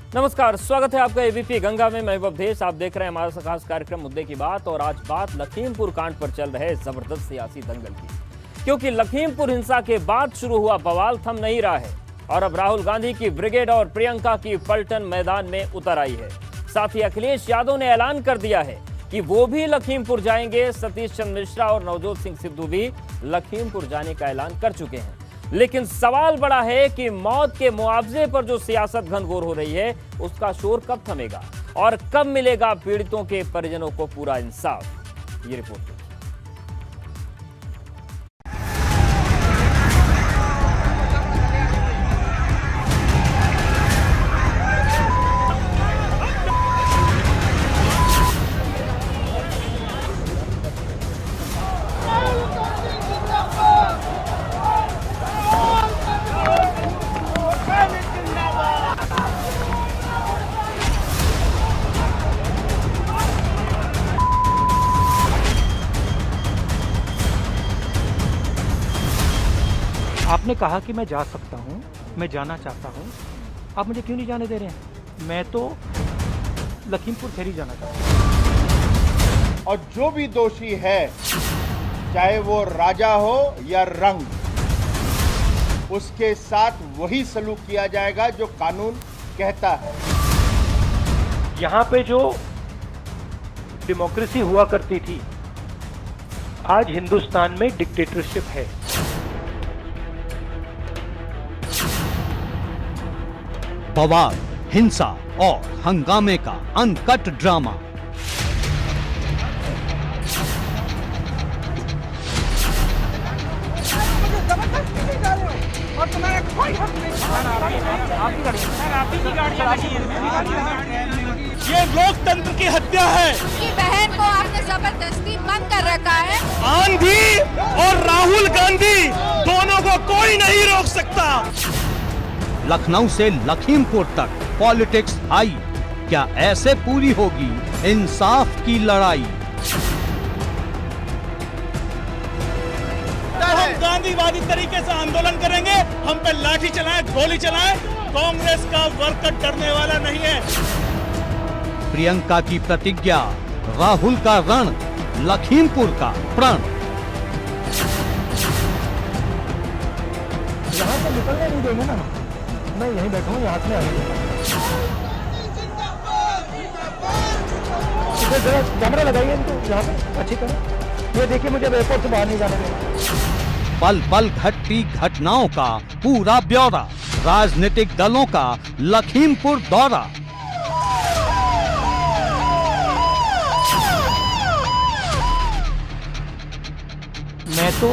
नमस्कार, स्वागत है आपका एबीपी गंगा में। मैं अवधेश, आप देख रहे हैं हमारा खास कार्यक्रम मुद्दे की बात। और आज बात लखीमपुर कांड पर चल रहे जबरदस्त सियासी दंगल की, क्योंकि लखीमपुर हिंसा के बाद शुरू हुआ बवाल थम नहीं रहा है और अब राहुल गांधी की ब्रिगेड और प्रियंका की पलटन मैदान में उतर आई है। साथ ही अखिलेश यादव ने ऐलान कर दिया है कि वो भी लखीमपुर जाएंगे। सतीश चंद्र मिश्रा और नवजोत सिंह सिद्धू भी लखीमपुर जाने का ऐलान कर चुके हैं। लेकिन सवाल बड़ा है कि मौत के मुआवजे पर जो सियासत घनघोर हो रही है, उसका शोर कब थमेगा और कब मिलेगा पीड़ितों के परिजनों को पूरा इंसाफ। ये रिपोर्ट। आपने कहा कि मैं जा सकता हूं, मैं जाना चाहता हूं, आप मुझे क्यों नहीं जाने दे रहे हैं? मैं तो लखीमपुर खैरी जाना चाहता हूं। और जो भी दोषी है, चाहे वो राजा हो या रंग, उसके साथ वही सलूक किया जाएगा जो कानून कहता है। यहां पे जो डेमोक्रेसी हुआ करती थी, आज हिंदुस्तान में डिक्टेटरशिप है। बवाल, हिंसा और हंगामे का अनकट ड्रामा। ये लोकतंत्र की हत्या है। की बहन को आपने जबरदस्ती बंद कर रखा है। आंधी और राहुल गांधी दोनों को कोई नहीं रोक सकता। लखनऊ से लखीमपुर तक पॉलिटिक्स आई, क्या ऐसे पूरी होगी इंसाफ की लड़ाई? हम गांधीवादी तरीके से आंदोलन करेंगे, हम पे लाठी चलाएं, गोली चलाएं, कांग्रेस का वर्कर डरने वाला नहीं है। प्रियंका की प्रतिज्ञा, राहुल का रण, लखीमपुर का प्रण। यहाँ से निकलने नहीं देंगे ना, मैं यहीं बैठा हूँ, यहाँ से आगे कैमरा लगाइए इनको यहाँ पे अच्छी तरह। ये देखिए, मुझे एयरपोर्ट से बाहर नहीं जाने देना। पल पल घटती घटनाओं का पूरा ब्यौरा, राजनीतिक दलों का लखीमपुर दौरा। मैं तो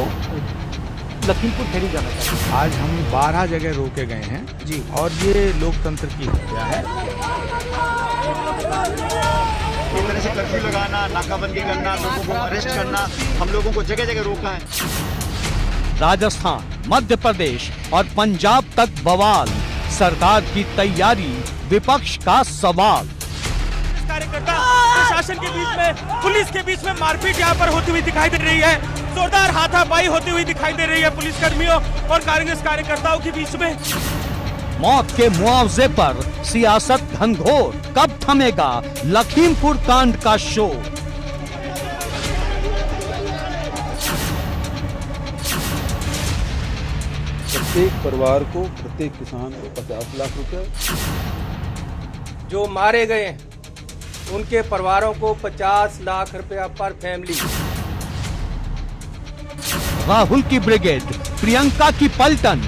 लखीमपुर खैरी जाना चाहता हूँ। आज हम 12 जगह रोके गए हैं जी, और ये लोकतंत्र की हत्या है। इस तरह से कर्फ्यू लगाना, नाकाबंदी करना, लोगों को अरेस्ट करना, हम लोगों को जगह जगह रोका है। राजस्थान, मध्य प्रदेश और पंजाब तक बवाल, सरकार की तैयारी, विपक्ष का सवाल। कार्यकर्ता प्रशासन के बीच में, पुलिस के बीच में मारपीट यहाँ पर होती हुई दिखाई दे रही है। जोरदार हाथापाई होती हुई दिखाई दे रही है पुलिसकर्मियों और कांग्रेस कार्यकर्ताओं के बीच में। मौत के मुआवजे पर सियासत घनघोर, कब थमेगा लखीमपुर कांड का शोर? प्रत्येक परिवार को, प्रत्येक किसान को 50 लाख रुपए, जो मारे गए उनके परिवारों को 50 लाख रुपया पर फैमिली। राहुल की ब्रिगेड, प्रियंका की पलटन।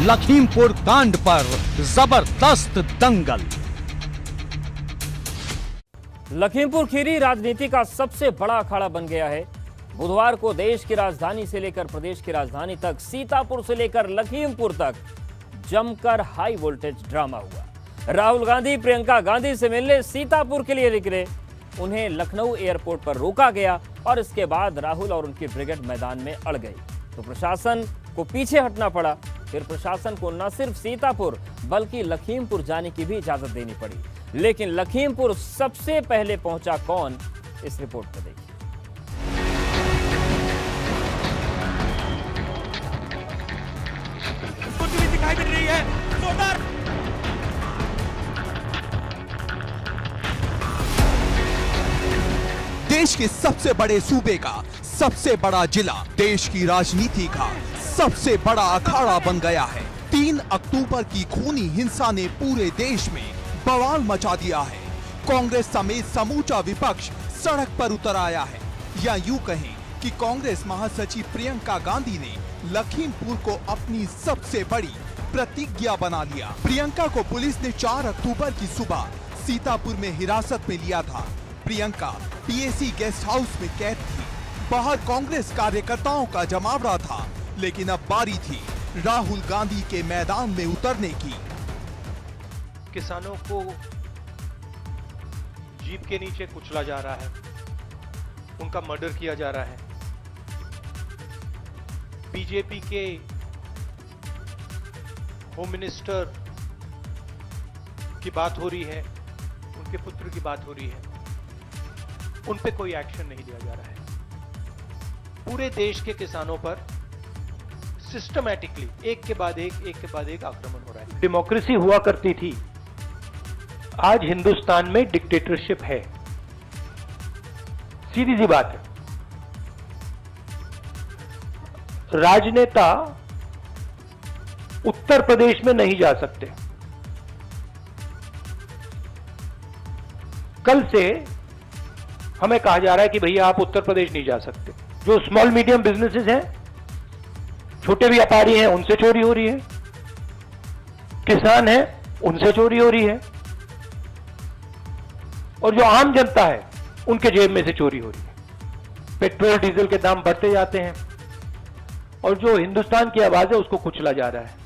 लखीमपुर कांड पर जबरदस्त दंगल। लखीमपुर खीरी राजनीति का सबसे बड़ा अखाड़ा बन गया है। बुधवार को देश की राजधानी से लेकर प्रदेश की राजधानी तक, सीतापुर से लेकर लखीमपुर तक जमकर हाई वोल्टेज ड्रामा हुआ। राहुल गांधी प्रियंका गांधी से मिलने सीतापुर के लिए निकले, उन्हें लखनऊ एयरपोर्ट पर रोका गया और इसके बाद राहुल और उनकी ब्रिगेड मैदान में अड़ गई, तो प्रशासन को पीछे हटना पड़ा। फिर प्रशासन को न सिर्फ सीतापुर बल्कि लखीमपुर जाने की भी इजाजत देनी पड़ी। लेकिन लखीमपुर सबसे पहले पहुंचा कौन, इस रिपोर्ट में देखिए। रही है। जोरदार देश के सबसे बड़े सूबे का सबसे बड़ा जिला देश की राजनीति का सबसे बड़ा अखाड़ा बन गया है। 3 अक्टूबर की खूनी हिंसा ने पूरे देश में बवाल मचा दिया है। कांग्रेस समेत समूचा विपक्ष सड़क पर उतर आया है, या यूं कहें कि कांग्रेस महासचिव प्रियंका गांधी ने लखीमपुर को अपनी सबसे बड़ी प्रतिज्ञा बना लिया। प्रियंका को पुलिस ने 4 अक्टूबर की सुबह सीतापुर में हिरासत में लिया था। प्रियंका पीएसी गेस्ट हाउस में कैद थी। बाहर कांग्रेस कार्यकर्ताओं का जमावड़ा था, लेकिन अब बारी थी राहुल गांधी के मैदान में उतरने की। किसानों को जीप के नीचे कुचला जा रहा है, उनका मर्डर किया जा रहा है। बीजेपी के होम मिनिस्टर की बात हो रही है, उनके पुत्र की बात हो रही है, उन पे कोई एक्शन नहीं लिया जा रहा है। पूरे देश के किसानों पर सिस्टमैटिकली एक के बाद एक आक्रमण हो रहा है। डेमोक्रेसी हुआ करती थी, आज हिंदुस्तान में डिक्टेटरशिप है। सीधी सी बात है। राजनेता उत्तर प्रदेश में नहीं जा सकते। कल से हमें कहा जा रहा है कि भैया आप उत्तर प्रदेश नहीं जा सकते। जो स्मॉल मीडियम बिजनेसेस हैं, छोटे व्यापारी हैं, उनसे चोरी हो रही है। किसान हैं, उनसे चोरी हो रही है। और जो आम जनता है, उनके जेब में से चोरी हो रही है। पेट्रोल डीजल के दाम बढ़ते जाते हैं और जो हिंदुस्तान की आवाज है उसको कुचला जा रहा है।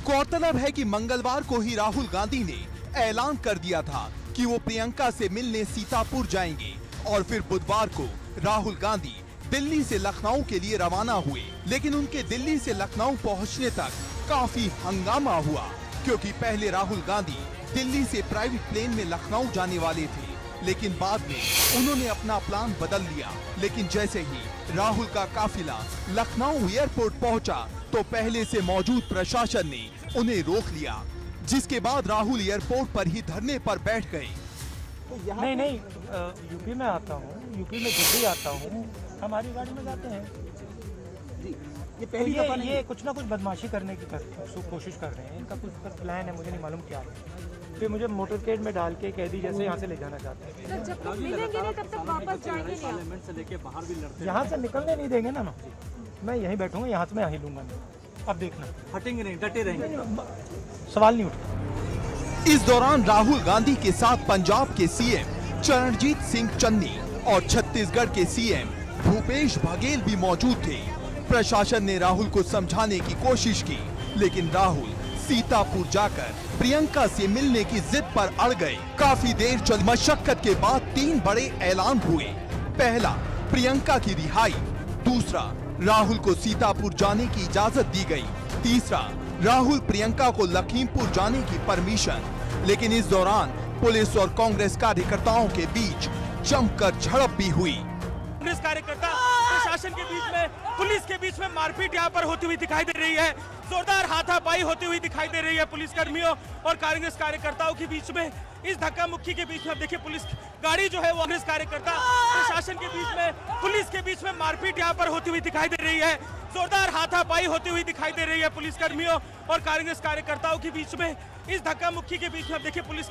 गौरतलब है कि मंगलवार को ही राहुल गांधी ने ऐलान कर दिया था कि वो प्रियंका से मिलने सीतापुर जाएंगे और फिर बुधवार को राहुल गांधी दिल्ली से लखनऊ के लिए रवाना हुए। लेकिन उनके दिल्ली से लखनऊ पहुंचने तक काफी हंगामा हुआ, क्योंकि पहले राहुल गांधी दिल्ली से प्राइवेट प्लेन में लखनऊ जाने वाले थे, लेकिन बाद में उन्होंने अपना प्लान बदल लिया। लेकिन जैसे ही राहुल का काफिला लखनऊ एयरपोर्ट पहुंचा तो पहले से मौजूद प्रशासन ने उन्हें रोक लिया, जिसके बाद राहुल एयरपोर्ट पर ही धरने पर बैठ गए। नहीं, यूपी में आता हूँ, यूपी में जब भी आता हूँ हमारी गाड़ी में जाते हैं जी। ये पहली दफा नहीं, ये कुछ ना कुछ बदमाशी करने की कोशिश कर रहे हैं। इनका कुछ प्लान है, मुझे नहीं मालूम क्या है। फिर मुझे मोटरकेड में डाल के कैदी जैसे यहाँ से ले जाना चाहते हैं। जब तक मिलेंगे नहीं तब तक वापस जाएंगे नहीं। पार्लियामेंट से लेके बाहर भी लड़ते हैं। यहाँ से निकलने नहीं देंगे ना, मैं यहीं बैठूंगा, यहाँ से मैं यहीं लूंगा नहीं। अब देखना, हटेंगे नहीं, डटे रहेंगे, सवाल नहीं उठता। इस दौरान राहुल गांधी के साथ पंजाब के सीएम चरणजीत सिंह चन्नी और छत्तीसगढ़ के सीएम भूपेश बघेल भी मौजूद थे। प्रशासन ने राहुल को समझाने की कोशिश की, लेकिन राहुल सीतापुर जाकर प्रियंका से मिलने की जिद पर अड़ गए। काफी देर चल मशक्कत के बाद 3 बड़े ऐलान हुए। पहला, प्रियंका की रिहाई। दूसरा, राहुल को सीतापुर जाने की इजाजत दी गई। तीसरा, राहुल प्रियंका को लखीमपुर जाने की परमिशन। लेकिन इस दौरान पुलिस और कांग्रेस कार्यकर्ताओं के बीच जमकर झड़प भी हुई। कांग्रेस कार्यकर्ता प्रशासन के बीच में, पुलिस के बीच में मारपीट यहाँ पर होती हुई दिखाई दे रही है। जोरदार हाथापाई होती हुई दिखाई दे रही है पुलिस कर्मियों और कांग्रेस कार्यकर्ताओं के बीच में। इस धक्का मुक्की के बीच में अब देखिए पुलिस गाड़ी जो है वो कांग्रेस कार्यकर्ता प्रशासन के बीच में, पुलिस के बीच में मारपीट यहाँ पर होती हुई दिखाई दे रही है। जोरदार हाथापाई होती हुई दिखाई दे रही है पुलिस कर्मियों और कांग्रेस कार्यकर्ताओं के बीच में। इस धक्का मुक्की के बीच में अब देखिए पुलिस।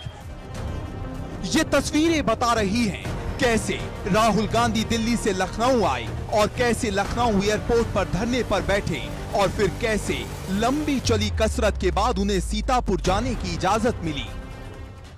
ये तस्वीरें बता रही हैं कैसे राहुल गांधी दिल्ली से लखनऊ आए और कैसे लखनऊ एयरपोर्ट पर धरने पर बैठे और फिर कैसे लंबी चली कसरत के बाद उन्हें सीतापुर जाने की इजाजत मिली।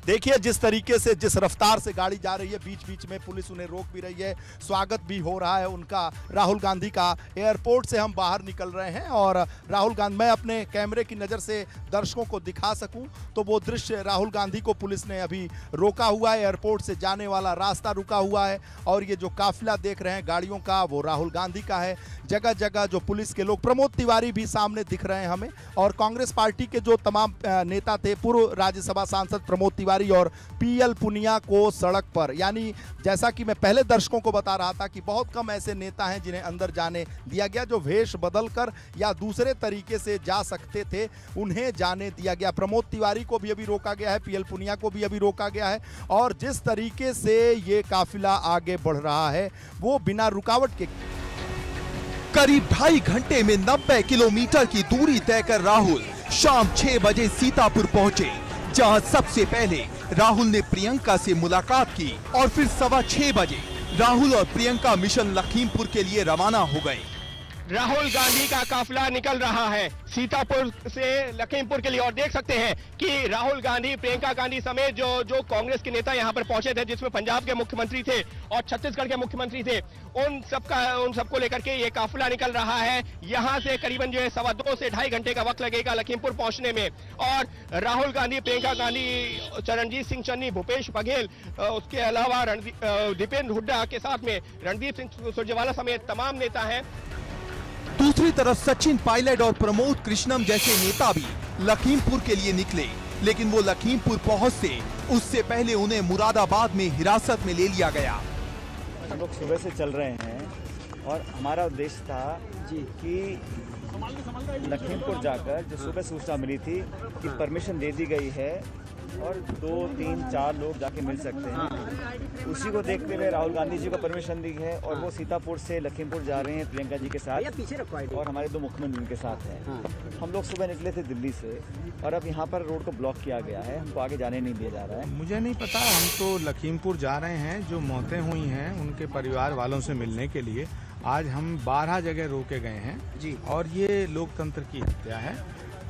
देखिए जिस तरीके से, जिस रफ्तार से गाड़ी जा रही है, बीच बीच में पुलिस उन्हें रोक भी रही है, स्वागत भी हो रहा है उनका राहुल गांधी का। एयरपोर्ट से हम बाहर निकल रहे हैं और राहुल गांधी, मैं अपने कैमरे की नज़र से दर्शकों को दिखा सकूं तो वो दृश्य, राहुल गांधी को पुलिस ने अभी रोका हुआ है। एयरपोर्ट से जाने वाला रास्ता रुका हुआ है और ये जो काफिला देख रहे हैं गाड़ियों का, वो राहुल गांधी का है। जगह जगह जो पुलिस के लोग, प्रमोद तिवारी भी सामने दिख रहे हैं हमें, और कांग्रेस पार्टी के जो तमाम नेता थे, पूर्व राज्यसभा सांसद प्रमोद तिवारी तिवारी और पीएल पुनिया को सड़क पर, यानी जैसा कि मैं पहले दर्शकों को बता रहा था कि बहुत कम ऐसे नेता हैं जिन्हें अंदर जाने दिया गया, जो वेश बदलकर या दूसरे तरीके से जा सकते थे उन्हें जाने दिया गया। प्रमोद तिवारी को भी अभी रोका गया है, पीएल पुनिया को भी अभी रोका गया है और जिस तरीके से ये काफिला आगे बढ़ रहा है वो बिना रुकावट के। करीब 2.5 घंटे में 90 किलोमीटर की दूरी तय कर राहुल शाम 6 बजे सीतापुर पहुंचे, जहां सबसे पहले राहुल ने प्रियंका से मुलाकात की और फिर 6:15 बजे राहुल और प्रियंका मिशन लखीमपुर के लिए रवाना हो गए। राहुल गांधी का काफिला निकल रहा है सीतापुर से लखीमपुर के लिए और देख सकते हैं कि राहुल गांधी, प्रियंका गांधी समेत जो कांग्रेस के नेता यहां पर पहुंचे थे, जिसमें पंजाब के मुख्यमंत्री थे और छत्तीसगढ़ के मुख्यमंत्री थे, उन सबको लेकर के ये काफिला निकल रहा है। यहां से करीबन जो है 2.25 से 2.5 घंटे का वक्त लगेगा लखीमपुर पहुंचने में। और राहुल गांधी, प्रियंका गांधी, चरणजीत सिंह चन्नी, भूपेश बघेल, उसके अलावा दीपेंद्र हुड्डा के साथ में रणदीप सिंह सुरजेवाला समेत तमाम नेता हैं। दूसरी तरफ सचिन पायलट और प्रमोद कृष्णम जैसे नेता भी लखीमपुर के लिए निकले, लेकिन वो लखीमपुर पहुंचते उससे पहले उन्हें मुरादाबाद में हिरासत में ले लिया गया। हम लोग सुबह से चल रहे हैं और हमारा उद्देश्य था कि लखीमपुर जाकर जो सुबह सूचना मिली थी कि परमिशन दे दी गई है और 2, 3, 4 लोग जाके मिल सकते हैं, उसी को देखते हुए राहुल गांधी जी को परमिशन दी है और वो सीतापुर से लखीमपुर जा रहे हैं प्रियंका जी के साथ और हमारे 2 मुख्यमंत्री उनके साथ हैं। हम लोग सुबह निकले थे दिल्ली से और अब यहाँ पर रोड को ब्लॉक किया गया है, हमको आगे जाने नहीं दिया जा रहा है। मुझे नहीं पता, हम तो लखीमपुर जा रहे हैं। जो मौतें हुई हैं उनके परिवार वालों से मिलने के लिए आज हम 12 जगह रोके गए हैं जी, और ये लोकतंत्र की हत्या है।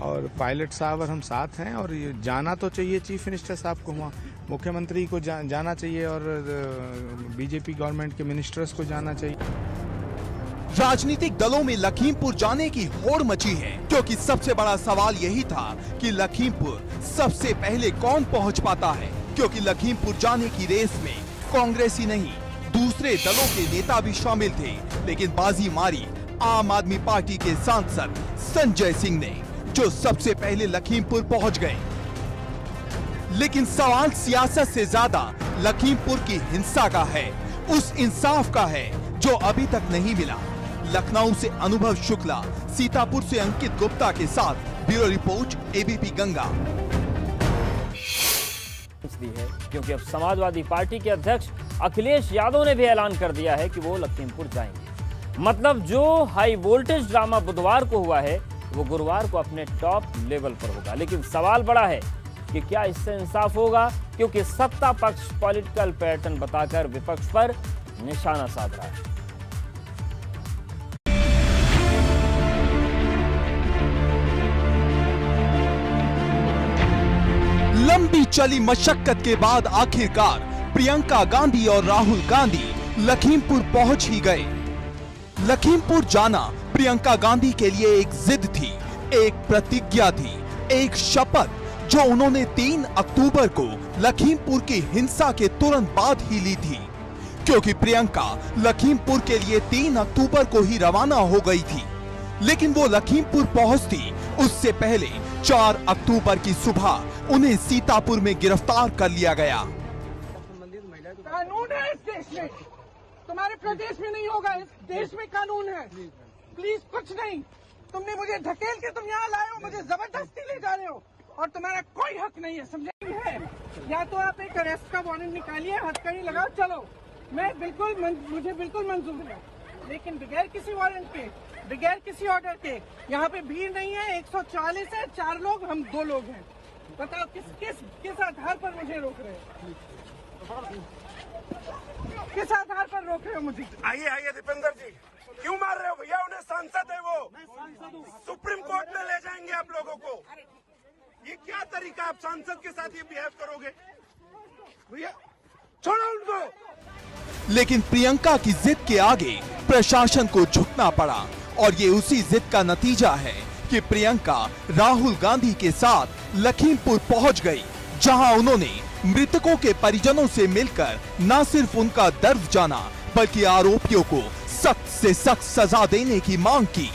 और पायलट साहब और हम साथ हैं और ये जाना तो चाहिए चीफ मिनिस्टर साहब को, वहाँ मुख्यमंत्री को जाना चाहिए और बीजेपी गवर्नमेंट के मिनिस्टर्स को जाना चाहिए। राजनीतिक दलों में लखीमपुर जाने की होड़ मची है, क्योंकि सबसे बड़ा सवाल यही था कि लखीमपुर सबसे पहले कौन पहुंच पाता है, क्योंकि लखीमपुर जाने की रेस में कांग्रेस ही नहीं दूसरे दलों के नेता भी शामिल थे, लेकिन बाजी मारी आम आदमी पार्टी के सांसद संजय सिंह ने, जो सबसे पहले लखीमपुर पहुंच गए। लेकिन सवाल सियासत से ज्यादा लखीमपुर की हिंसा का है, उस इंसाफ का है जो अभी तक नहीं मिला। लखनऊ से अनुभव शुक्ला, सीतापुर से अंकित गुप्ता के साथ ब्यूरो रिपोर्ट एबीपी गंगा। है क्योंकि अब समाजवादी पार्टी के अध्यक्ष अखिलेश यादव ने भी ऐलान कर दिया है कि वो लखीमपुर जाएंगे। मतलब जो हाई वोल्टेज ड्रामा बुधवार को हुआ है वो गुरुवार को अपने टॉप लेवल पर होगा। लेकिन सवाल बड़ा है कि क्या इससे इंसाफ होगा, क्योंकि सत्ता पक्ष पॉलिटिकल पैटर्न बताकर विपक्ष पर निशाना साध रहा है। लंबी चली मशक्कत के बाद आखिरकार प्रियंका गांधी और राहुल गांधी लखीमपुर पहुंच ही गए। लखीमपुर जाना प्रियंका गांधी के लिए एक जिद थी, एक प्रतिज्ञा थी, एक शपथ जो उन्होंने 3 अक्टूबर को लखीमपुर की हिंसा के तुरंत बाद ही ली थी, क्योंकि प्रियंका लखीमपुर के लिए 3 अक्टूबर को ही रवाना हो गई थी। लेकिन वो लखीमपुर पहुंचती उससे पहले 4 अक्टूबर की सुबह उन्हें सीतापुर में गिरफ्तार कर लिया गया। कानून है इस देश में, तुम्हारे प्रदेश में नहीं होगा, इस देश में कानून है। प्लीज कुछ नहीं, तुमने मुझे ढकेल के तुम यहाँ लाए हो, मुझे जबरदस्ती ले जा रहे हो और तुम्हारा कोई हक नहीं है, समझे है? या तो आप एक अरेस्ट का वारंट निकालिए, हथकड़ी लगाओ, चलो, मुझे बिल्कुल मंजूर है, लेकिन बगैर किसी वारंट के, बगैर किसी ऑर्डर के। यहाँ पे भीड़ नहीं है, 140 है, 4 लोग, हम 2 लोग हैं। बताओ किस आधार पर मुझे रोक रहे हो? किस आधार पर रोक रहे हो मुझे? आइए दीपेंद्र जी, क्यों मार रहे हो भैया? उन्हें सांसद है वो, सुप्रीम कोर्ट में ले जाएंगे आप लोगों को। ये क्या तरीका, आप सांसद के साथ ये बिहेव करोगे? भैया छोड़ो उनको। लेकिन प्रियंका की जिद के आगे प्रशासन को झुकना पड़ा, और ये उसी जिद का नतीजा है कि प्रियंका राहुल गांधी के साथ लखीमपुर पहुंच गई, जहां उन्होंने मृतकों के परिजनों से मिलकर न सिर्फ उनका दर्द जाना, बल्कि आरोपियों को सख्त से सख्त सजा देने की मांग की।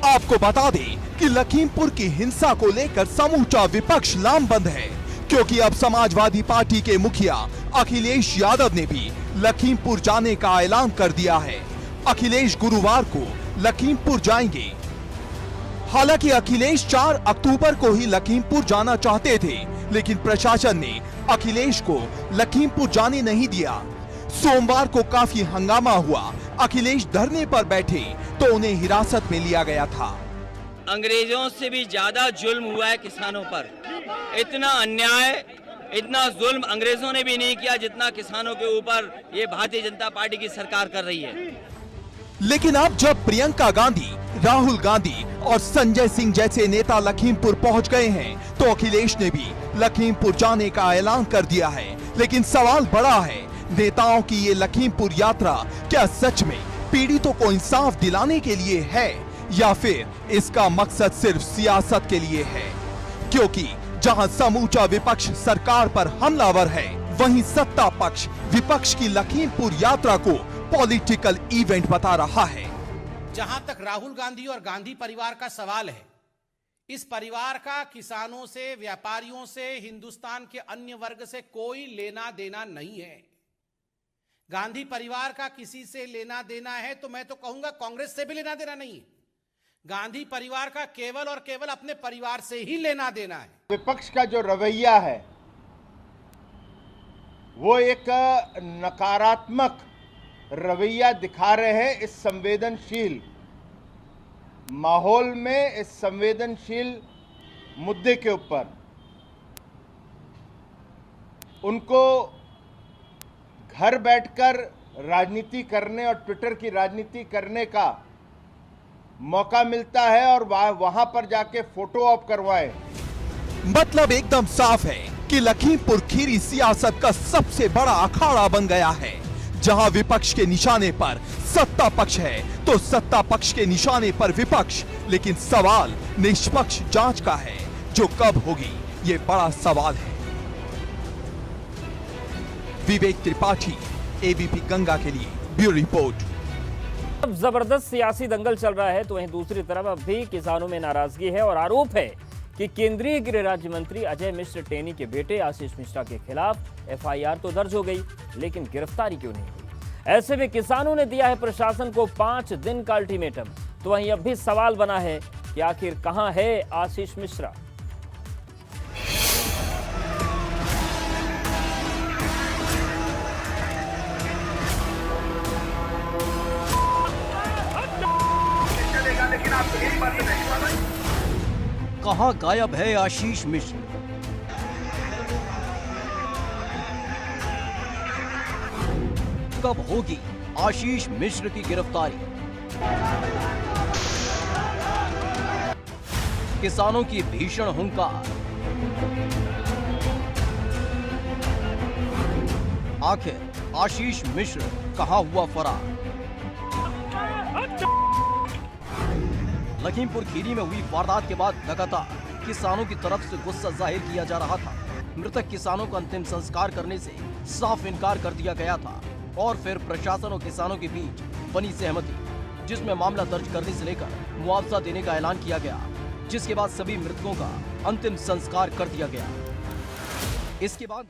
आपको बता दें कि लखीमपुर की हिंसा को लेकर समूचा विपक्ष लामबंद है, क्योंकि अब समाजवादी पार्टी के मुखिया अखिलेश यादव ने भी लखीमपुर जाने का ऐलान कर दिया है। अखिलेश गुरुवार को लखीमपुर जाएंगे। हालांकि अखिलेश 4 अक्टूबर को ही लखीमपुर जाना चाहते थे, लेकिन प्रशासन ने अखिलेश को लखीमपुर जाने नहीं दिया। सोमवार को काफी हंगामा हुआ। अखिलेश धरने पर बैठे तो उन्हें हिरासत में लिया गया था। अंग्रेजों से भी ज्यादा जुल्म हुआ है किसानों पर। इतना अन्याय, इतना जुल्म अंग्रेजों ने भी नहीं किया जितना किसानों के ऊपर ये भारतीय जनता पार्टी की सरकार कर रही है। लेकिन अब जब प्रियंका गांधी, राहुल गांधी और संजय सिंह जैसे नेता लखीमपुर पहुंच गए हैं, तो अखिलेश ने भी लखीमपुर जाने का ऐलान कर दिया है। लेकिन सवाल बड़ा है, नेताओं की ये लखीमपुर यात्रा क्या सच में पीड़ितों को इंसाफ दिलाने के लिए है या फिर इसका मकसद सिर्फ सियासत के लिए है? क्योंकि जहां समूचा विपक्ष सरकार पर हमलावर है, वहीं सत्ता पक्ष विपक्ष की लखीमपुर यात्रा को पॉलिटिकल इवेंट बता रहा है। जहां तक राहुल गांधी और गांधी परिवार का सवाल है, इस परिवार का किसानों से, व्यापारियों से, हिंदुस्तान के अन्य वर्ग से कोई लेना देना नहीं है। गांधी परिवार का किसी से लेना देना है तो मैं तो कहूंगा कांग्रेस से भी लेना देना नहीं है। गांधी परिवार का केवल और केवल अपने परिवार से ही लेना देना है। विपक्ष का जो रवैया है वो एक नकारात्मक रवैया दिखा रहे हैं। इस संवेदनशील माहौल में, इस संवेदनशील मुद्दे के ऊपर उनको घर बैठकर राजनीति करने और ट्विटर की राजनीति करने का मौका मिलता है और वहां पर जाके फोटो ऑप करवाएं। मतलब एकदम साफ है कि लखीमपुर खीरी सियासत का सबसे बड़ा अखाड़ा बन गया है। जहां विपक्ष के निशाने पर सत्ता पक्ष है तो सत्ता पक्ष के निशाने पर विपक्ष। लेकिन सवाल निष्पक्ष जांच का है, जो कब होगी ये बड़ा सवाल है। विवेक त्रिपाठी, एबीपी गंगा के लिए ब्यूरो रिपोर्ट। अब जबरदस्त सियासी दंगल चल रहा है तो वहीं दूसरी तरफ अब भी किसानों में नाराजगी है और आरोप है कि केंद्रीय गृह राज्य मंत्री अजय मिश्र टेनी के बेटे आशीष मिश्रा के खिलाफ एफआईआर तो दर्ज हो गई, लेकिन गिरफ्तारी क्यों नहीं हुई? ऐसे में किसानों ने दिया है प्रशासन को 5 दिन का अल्टीमेटम। तो वहीं अब भी सवाल बना है कि आखिर कहां है आशीष मिश्रा? कहां गायब है आशीष मिश्र? कब होगी आशीष मिश्र की गिरफ्तारी? किसानों की भीषण हुंकार। आखिर आशीष मिश्र कहां हुआ फरार? लखीमपुर खीरी में हुई वारदात के बाद लगातार किसानों की तरफ से गुस्सा जाहिर किया जा रहा था। मृतक किसानों का अंतिम संस्कार करने से साफ इनकार कर दिया गया था और फिर प्रशासन और किसानों के बीच बनी सहमति, जिसमें मामला दर्ज करने से लेकर मुआवजा देने का ऐलान किया गया, जिसके बाद सभी मृतकों का अंतिम संस्कार कर दिया गया। इसके बाद